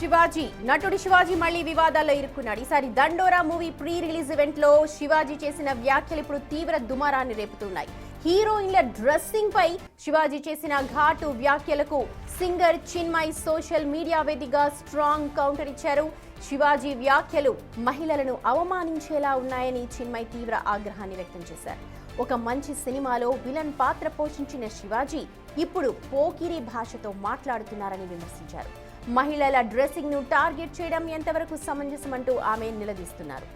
శివాజీ నటుడు శివాజీ మళ్ళీ వివాదాల్లో ఇరుక్కున్నాడు. ఈసారి దండోరా మూవీ ప్రీ రిలీజ్ ఈవెంట్ లో శివాజీ చేసిన వ్యాఖ్యలు ఇప్పుడు తీవ్ర దుమారాన్ని రేపుతున్నాయి. హీరోయిన్ల డ్రెస్సింగ్ పై శివాజీ చేసిన ఘాటు వ్యాఖ్యలకు సింగర్ చిన్మయ్ సోషల్ మీడియా వేదికగా స్ట్రాంగ్ కౌంటర్ ఇచ్చారు. శివాజీ వ్యాఖ్యలు మహిళలను అవమానించేలా ఉన్నాయని చిన్మయ్ తీవ్ర ఆగ్రహాన్ని వ్యక్తం చేశారు. ఒక మంచి సినిమాలో విలన్ పాత్ర పోషించిన శివాజీ ఇప్పుడు పోకిరి భాషతో మాట్లాడుతున్నారని విమర్శించారు. మహిళల డ్రెస్సింగ్ ను టార్గెట్ చేయడం ఎంతవరకు సమంజసమంటూ ఆమె నిలదీస్తున్నారు.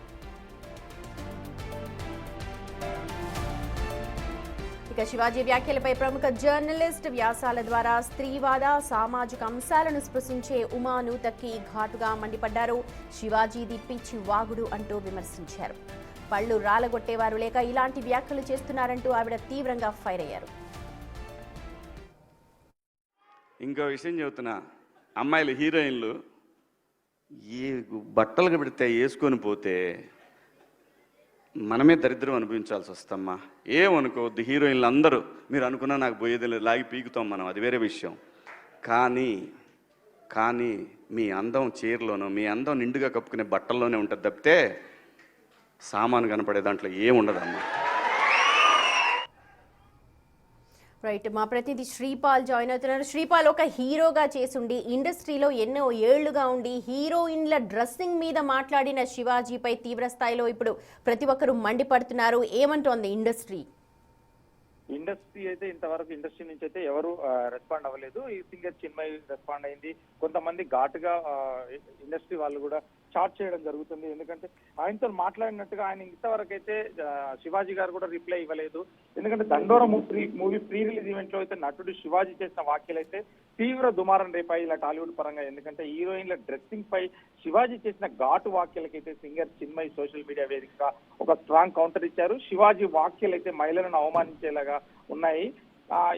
ఇక శివాజీ వ్యాఖ్యలపై ప్రముఖ జర్నలిస్ట్ వ్యాసాల ద్వారా స్త్రీవాద సామాజిక అంశాలను స్పృశించే ఉమాను తక్కి ఘాటుగా మండిపడ్డారు. శివాజీది పిచ్చి వాగుడు అంటూ విమర్శించారు. పళ్ళు రాలగొట్టేవారు లేక ఇలాంటి వ్యాఖ్యలు చేస్తున్నారంటూ ఆవిడ తీవ్రంగా ఫైర్ అయ్యారు. ఇంకో విషయం చెబుతున్నా, అమ్మాయిలు హీరోయిన్లు ఏ బట్టలు పెడితే వేసుకొని పోతే మనమే దరిద్రం అనుభవించాల్సి వస్తమ్మా. ఏమనుకోవద్దు, హీరోయిన్లు అందరూ మీరు అనుకున్నా నాకు పోయేది లేదు, లాగి పీకుతాం మనం, అది వేరే విషయం. కానీ మీ అందం చీరలోనో మీ అందం నిండుగా కప్పుకునే బట్టల్లోనే ఉంటుంది తప్పితే సామాను కనపడే దాంట్లో ఏముండదమ్మా. రైట్, మా ప్రతినిధి శ్రీపాల్ జాయిన్ అవుతున్నారు. శ్రీపాల్, ఒక హీరోగా చేసుండి ఇండస్ట్రీలో ఎన్నో ఏళ్లుగా ఉండి హీరోయిన్ల డ్రెస్సింగ్ మీద మాట్లాడిన శివాజీపై తీవ్ర స్థాయిలో ఇప్పుడు ప్రతి ఒక్కరూ మండిపడుతున్నారు. ఏమంటోంది ఇండస్ట్రీ అయితే ఇంతవరకు ఇండస్ట్రీ నుంచి అయితే ఎవరు రెస్పాండ్ అవ్వలేదు. ఈ సింగర్ చిన్మయ్ రెస్పాండ్ అయింది. కొంతమంది ఘాటుగా ఇండస్ట్రీ వాళ్ళు కూడా చాట్ చేయడం జరుగుతుంది. ఎందుకంటే ఆయనతో మాట్లాడినట్టుగా ఆయన ఇంతవరకు అయితే శివాజీ గారు కూడా రిప్లై ఇవ్వలేదు. ఎందుకంటే దండోరా మూవీ ప్రీ రిలీజ్ ఈవెంట్ లో అయితే నటుడు శివాజీ చేసిన వ్యాఖ్యలు అయితే తీవ్ర దుమారం రేపాయి ఇలా టాలీవుడ్ పరంగా. ఎందుకంటే హీరోయిన్ల డ్రెస్సింగ్ పై శివాజీ చేసిన ఘాటు వ్యాఖ్యలకైతే సింగర్ చిన్మయ్ సోషల్ మీడియా వేదికగా ఒక స్ట్రాంగ్ కౌంటర్ ఇచ్చారు. శివాజీ వ్యాఖ్యలు అయితే మహిళలను అవమానించేలాగా ఉన్నాయి.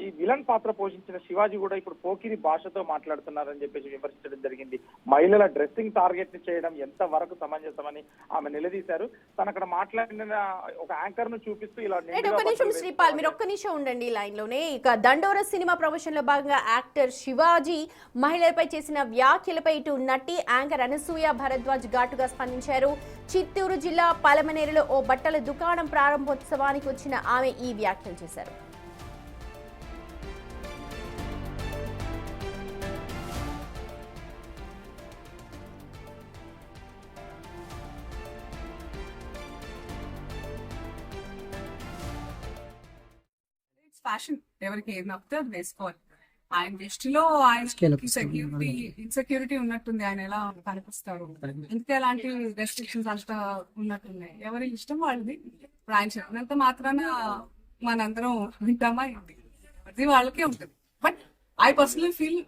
ఈ విలన్ పాత్ర పోషించిన శివాజీ కూడా ఇప్పుడు పోకిరి భాషతో మాట్లాడుతున్నారని చెప్పేసి విమర్శించడం జరిగింది. మహిళల డ్రెస్సింగ్ టార్గెట్ ని చేయడం ఎంత వరకు సమంజసమని ఆమె నిలదీశారు. తను అక్కడ మాట్లాడిన ఒక యాంకర్ ను చూపిస్తూ ఇలా శ్రీపాల్ మీరు ఒక్క నిమిషం ఉండండి లైన్ లోనే. ఇక దండోరా సినిమా ప్రమోషన్ లో భాగంగా యాక్టర్ శివాజీ మహిళలపై చేసిన వ్యాఖ్యలపై ఇటు నటి యాంకర్ అనసూయ భరద్వాజ్ ఘాటుగా స్పందించారు. చిత్తూరు జిల్లా పలమనేరులో ఓ బట్టల దుకాణం ప్రారంభోత్సవానికి వచ్చిన ఆమె ఈ వ్యాఖ్యలు చేశారు. ఫ్యాషన్ ఎవరికి ఏది నచ్చితే అది వేసుకోవాలి. ఆయన దృష్టిలో ఆయన ఇన్సెక్యూరిటీ ఉన్నట్టుంది. ఆయన ఎలా కనిపిస్తారు, అందుకే అలాంటి రెస్ట్రిక్షన్స్ అంతా ఉన్నట్టున్నాయి. ఎవరి ఇష్టం వాళ్ళది. ఇప్పుడు ఆయన చెప్పినంత మాత్రాన మనందరం వింటామా, అది వాళ్ళకే ఉంటుంది. But I personally feel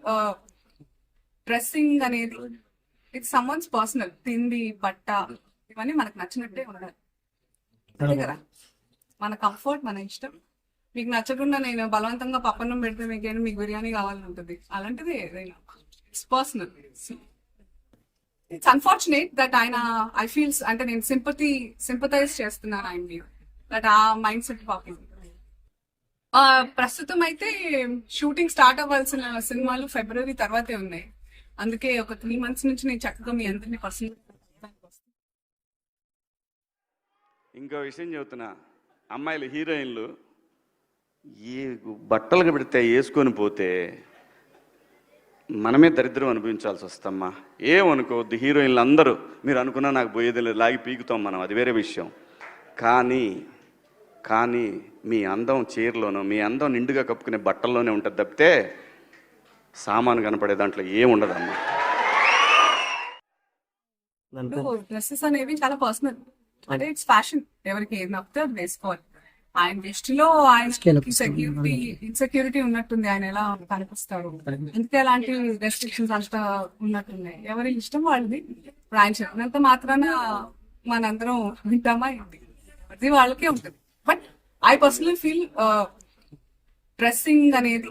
dressing అనేది ఇట్స్ సమ్వన్స్ పర్సనల్. తిండి బట్ట ఇవన్నీ మనకు నచ్చినట్టే ఉండాలి, అంతే కదా. మన కంఫర్ట్ మన ఇష్టం. మీకు నచ్చకుండా నేను బలవంతంగా పప్పన్నం పెడితే మీకు బిర్యానీ కావాలని ఉంటుంది. అలాంటిది ఏదైనా it's personal. It's unfortunate that ఆయన ఐ ఫీల్స్ అంటే నేను సింపథైజ్ చేస్తున్నాను ఆయన మీద, దట్ ఆ మైండ్ సెట్ పాపం. ప్రస్తుతం అయితే షూటింగ్ స్టార్ట్ అవ్వాల్సిన సినిమాలు ఫిబ్రవరి తర్వాతే ఉన్నాయి. అందుకే ఒక 3 months నుంచి నేను చక్కగా మీ అందరినీ పర్సనల్. ఇంకో విషయం చెబుతున్నా, అమ్మాయిలు హీరోయిన్లు ఏ బట్టలు పెడితే వేసుకొని పోతే మనమే దరిద్రం అనుభవించాల్సి వస్తమ్మా. ఏమనుకోవద్దు, హీరోయిన్లు అందరూ మీరు అనుకున్నా నాకు పోయేది లేదు, లాగి పీకుతాం మనం, అది వేరే విషయం. కానీ మీ అందం చీరలోనో మీ అందం నిండుగా కప్పుకునే బట్టల్లోనే ఉంటుంది తప్పితే సామాను కనపడే దాంట్లో ఏముండదమ్మా. డ్రెస్సెస్ అనేవి చాలా పర్సనల్. అంటే ఇట్స్ ఫ్యాషన్, ఎవరికి ఏది నచ్చితే అది వేసుకోవాలి. ఆయన దృష్టిలో ఆయన ఇన్సెక్యూరిటీ ఉన్నట్టుంది. ఆయన ఎలా కనిపిస్తారు, అందుకే అలాంటి రెస్ట్రిక్షన్స్ అంతా ఉన్నట్టున్నాయి. ఎవరి ఇష్టం వాళ్ళది. ఇప్పుడు ఆయన చెప్పినంత మాత్రాన మనందరం వింటామా, అది వాళ్ళకే ఉంటుంది. But I personally feel dressing అనేది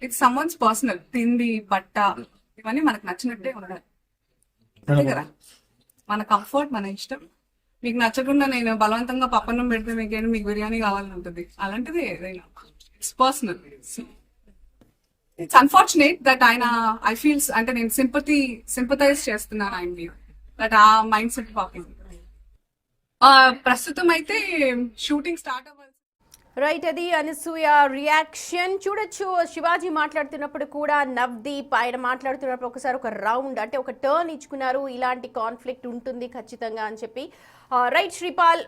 ఇట్స్ సమ్వన్స్ పర్సనల్. తిండి బట్ట ఇవన్నీ మనకు నచ్చినట్టే ఉండాలి, అంతే కదా. మన కంఫర్ట్ మన ఇష్టం. మీకు నచ్చకుండా నేను బలవంతంగా పప్పన్నం పెడితే మీకు బిర్యానీ కావాలని ఉంటుంది. అలాంటిది ఏదైనా it's personal. It's unfortunate that ఆయన ఐ ఫీల్స్ అంటే నేను సింపథైజ్ చేస్తున్నాను ఆయన మీద దట్ ఆ మైండ్ సెట్ పాపింది. ప్రస్తుతం అయితే షూటింగ్ స్టార్ట్ అవ్వాలి. రైట్, అది అనసూయ రియాక్షన్. చూడొచ్చు శివాజీ మాట్లాడుతున్నప్పుడు కూడా నవ్దీప్ ఆయన మాట్లాడుతున్నప్పుడు ఒకసారి ఒక రౌండ్ అంటే ఒక టర్న్ ఇచ్చుకున్నారు, ఇలాంటి కాన్ఫ్లిక్ట్ ఉంటుంది ఖచ్చితంగా అని చెప్పి. రైట్ శ్రీపాల్,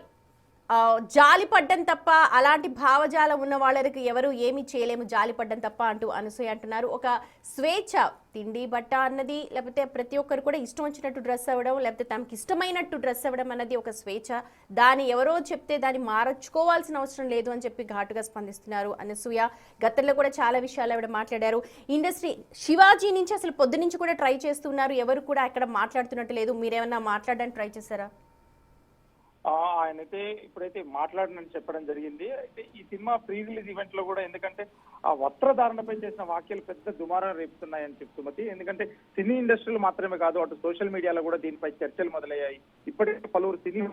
జాలిపడ్డం తప్ప అలాంటి భావజాలం ఉన్న వాళ్ళకి ఎవరు ఏమీ చేయలేము, జాలిపడ్డం తప్ప అంటూ అనసూయ అంటున్నారు. ఒక స్వేచ్ఛ, తిండి బట్ట అన్నది, లేకపోతే ప్రతి ఒక్కరు కూడా ఇష్టం వచ్చినట్టు డ్రెస్ అవ్వడం, లేకపోతే తమకి ఇష్టమైనట్టు డ్రెస్ అవ్వడం అన్నది ఒక స్వేచ్ఛ. దాన్ని ఎవరో చెప్తే దాన్ని మార్చుకోవాల్సిన అవసరం లేదు అని చెప్పి ఘాటుగా స్పందిస్తున్నారు అనసూయ. గతంలో కూడా చాలా విషయాలు ఆవిడ మాట్లాడారు. ఇండస్ట్రీ శివాజీ నుంచి అసలు పొద్దు నుంచి కూడా ట్రై చేస్తున్నారు, ఎవరు కూడా అక్కడ మాట్లాడుతున్నట్టు లేదు. మీరేమన్నా మాట్లాడడానికి ట్రై చేశారా? ఆయనైతే ఇప్పుడైతే మాట్లాడనని చెప్పడం జరిగింది. అయితే ఈ సినిమా ప్రీ రిలీజ్ ఈవెంట్ లో కూడా ఎందుకంటే ఆ వస్త్రధారణపై చేసిన వ్యాఖ్యలు పెద్ద దుమారం రేపుతున్నాయని చెప్తున్నది. ఎందుకంటే సినీ ఇండస్ట్రీలో మాత్రమే కాదు, అటు సోషల్ మీడియాలో కూడా దీనిపై చర్చలు మొదలయ్యాయి. ఇప్పటికే పలువురు సినీ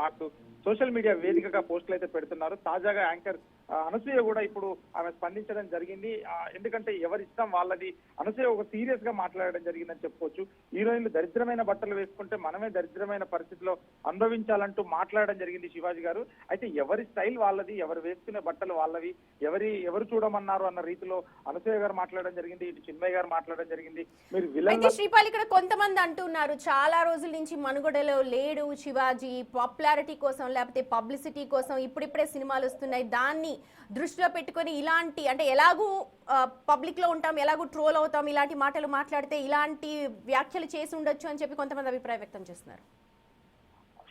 మాకు సోషల్ మీడియా వేదికగా పోస్టులు అయితే పెడుతున్నారు. తాజాగా యాంకర్ అనసూయ కూడా ఇప్పుడు ఆమె స్పందించడం జరిగింది. ఎందుకంటే ఎవరి ఇష్టం వాళ్ళది. అనసూయ ఒక సీరియస్ గా మాట్లాడడం జరిగిందని చెప్పుకోవచ్చు. హీరోయిన్లు దరిద్రమైన బట్టలు వేసుకుంటే మనమే దరిద్రమైన పరిస్థితిలో అనుభవించాలంటూ మాట్లాడడం జరిగింది శివాజీ గారు. అయితే ఎవరి స్టైల్ వాళ్ళది, ఎవరు వేసుకునే బట్టలు వాళ్ళవి, ఎవరు చూడమన్నారు అన్న రీతిలో అనసూయ గారు మాట్లాడడం జరిగింది. ఇటు చిన్మయ్య గారు మాట్లాడడం జరిగింది. మీరు విలన్ శ్రీపాల్, ఇక్కడ కొంతమంది అంటున్నారు చాలా రోజుల నుంచి మనుగడలో లేడు శివాజీ, పాపులారిటీ కోసం లేకపోతే పబ్లిసిటీ కోసం ఇప్పుడిప్పుడే సినిమాలు వస్తున్నాయి, దాన్ని దృష్టిలో పెట్టుకొని ఇలాంటి అంటే ఎలాగూ పబ్లిక్ లో ఉంటాం, ఎలాగూ ట్రోల్ అవుతాం, ఇలాంటి మాటలు మాట్లాడితే ఇలాంటి వ్యాఖ్యలు చేసి ఉండొచ్చు అని చెప్పి కొంతమంది అభిప్రాయం వ్యక్తం చేస్తున్నారు.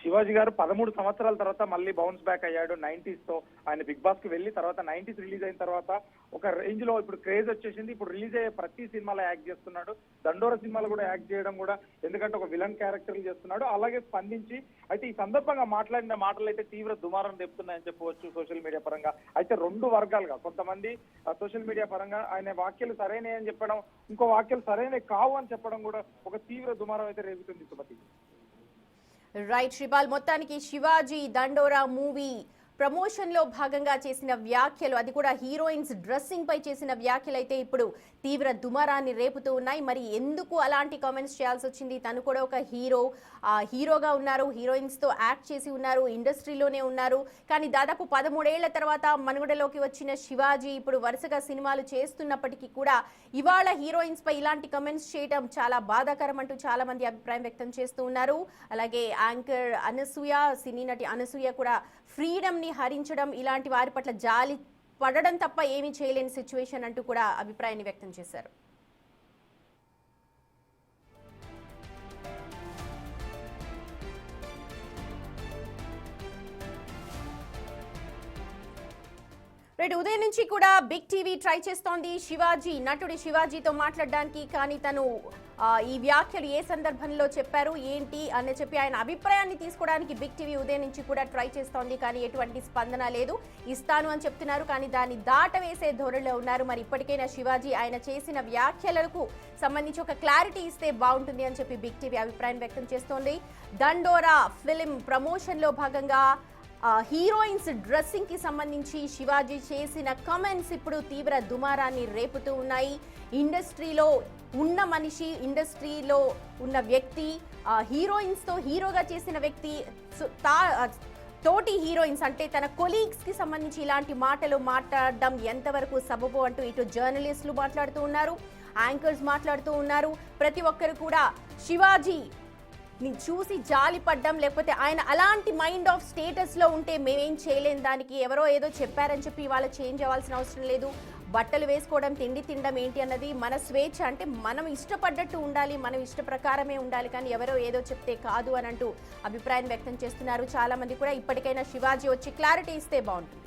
శివాజీ గారు 13 సంవత్సరాల తర్వాత మళ్ళీ బౌన్స్ బ్యాక్ అయ్యాడు 90s తో. ఆయన బిగ్ బాస్ కి వెళ్ళి తర్వాత 90s రిలీజ్ అయిన తర్వాత ఒక రేంజ్ లో ఇప్పుడు క్రేజ్ వచ్చేసింది. ఇప్పుడు రిలీజ్ అయ్యే ప్రతి సినిమాలో యాక్ట్ చేస్తున్నాడు. దండోర సినిమాలో కూడా యాక్ట్ చేయడం కూడా, ఎందుకంటే ఒక విలన్ క్యారెక్టర్ చేస్తున్నాడు. అలాగే స్పందించి అయితే ఈ సందర్భంగా మాట్లాడిన మాటలు అయితే తీవ్ర దుమారం తెప్పుతున్నాయని చెప్పవచ్చు సోషల్ మీడియా పరంగా. అయితే రెండు వర్గాలుగా కొంతమంది సోషల్ మీడియా పరంగా ఆయన వ్యాఖ్యలు సరైనవి అని చెప్పడం, ఇంకో వ్యాఖ్యలు సరైనవి కావు అని చెప్పడం కూడా ఒక తీవ్ర దుమారం అయితే రేగుతుంది సుమతి. రైట్ శ్రీపాల్, మొత్తానికి శివాజీ దండోరా మూవీ ప్రమోషన్ లో భాగంగా చేసిన వ్యాఖ్యలు, అది కూడా హీరోయిన్స్ డ్రెస్సింగ్ పై చేసిన వ్యాఖ్యలు అయితే ఇప్పుడు తీవ్ర దుమారాన్ని రేపుతూ ఉన్నాయి. మరి ఎందుకు అలాంటి కామెంట్స్ చేయాల్సి వచ్చింది? తను కూడా ఒక హీరోగా ఉన్నారు, హీరోయిన్స్ తో యాక్ట్ చేసి ఉన్నారు, ఇండస్ట్రీలోనే ఉన్నారు. కానీ దాదాపు 13 ఏళ్ల తర్వాత మనుగడలోకి వచ్చిన శివాజీ ఇప్పుడు వరుసగా సినిమాలు చేస్తున్నప్పటికీ కూడా ఇవాళ హీరోయిన్స్ పై ఇలాంటి కామెంట్స్ చేయడం చాలా బాధాకరం అంటూ చాలా మంది అభిప్రాయం వ్యక్తం చేస్తూ ఉన్నారు. అలాగే యాంకర్ అనసూయ, సినీ నటి అనసూయ కూడా ఫ్రీడమ్ ని హరించడం, ఇలాంటి వారి పట్ల జాలి పడడం తప్ప ఏమీ చేయలేని సిచ్యువేషన్ అంటూ కూడా అభిప్రాయాన్ని వ్యక్తం చేశారు. రైట్, ఉదయం నుంచి కూడా బిగ్ టీవీ ట్రై చేస్తోంది శివాజీ, నటుడి శివాజీతో మాట్లాడడానికి. కానీ తను ఈ వ్యాఖ్యలు ఏ సందర్భంలో చెప్పారు ఏంటి అని చెప్పి ఆయన అభిప్రాయాన్ని తీసుకోవడానికి బిగ్ టీవీ ఉదయం నుంచి కూడా ట్రై చేస్తోంది. కానీ ఎటువంటి స్పందన లేదు. ఇస్తాను అని చెప్తున్నారు, కానీ దాన్ని దాటవేసే ధోరణిలో ఉన్నారు. మరి ఇప్పటికైనా శివాజీ ఆయన చేసిన వ్యాఖ్యలకు సంబంధించి ఒక క్లారిటీ ఇస్తే బాగుంటుంది అని చెప్పి బిగ్ టీవీ అభిప్రాయం వ్యక్తం చేస్తోంది. దండోరా ఫిలిం ప్రమోషన్ లో భాగంగా హీరోయిన్స్ డ్రెస్సింగ్ కి సంబంధించి శివాజీ చేసిన కామెంట్స్ ఇప్పుడు తీవ్ర దుమారాన్ని రేపుతూ ఉన్నాయి. ఇండస్ట్రీలో ఉన్న మనిషి, ఇండస్ట్రీలో ఉన్న వ్యక్తి, హీరోయిన్స్ తో హీరోగా చేసిన వ్యక్తి, తోటి హీరోయిన్స్ అంటే తన కొలీగ్స్ కి సంబంధించి ఇలాంటి మాటలు మాట్లాడడం ఎంతవరకు సబబు అంటూ ఇటు జర్నలిస్టులు మాట్లాడుతూ ఉన్నారు, యాంకర్స్ మాట్లాడుతూ ఉన్నారు. ప్రతి ఒక్కరు కూడా శివాజీ చూసి జాలి పడ్డం, లేకపోతే ఆయన అలాంటి మైండ్ ఆఫ్ స్టేటస్ లో ఉంటే మేమేం చేయలేని దానికి, ఎవరో ఏదో చెప్పారని చెప్పి ఇవాళ చేంజ్ అవ్వాల్సిన అవసరం లేదు. బట్టలు వేసుకోవడం, తిండి తినడం ఏంటి అన్నది మన స్వేచ్ఛ. అంటే మనం ఇష్టపడ్డట్టు ఉండాలి, మనం ఇష్ట ప్రకారమే ఉండాలి, కానీ ఎవరో ఏదో చెప్తే కాదు అని అంటూ అభిప్రాయం వ్యక్తం చేస్తున్నారు చాలా మంది కూడా. ఇప్పటికైనా శివాజీ వచ్చి క్లారిటీ ఇస్తే బాగుంటుంది.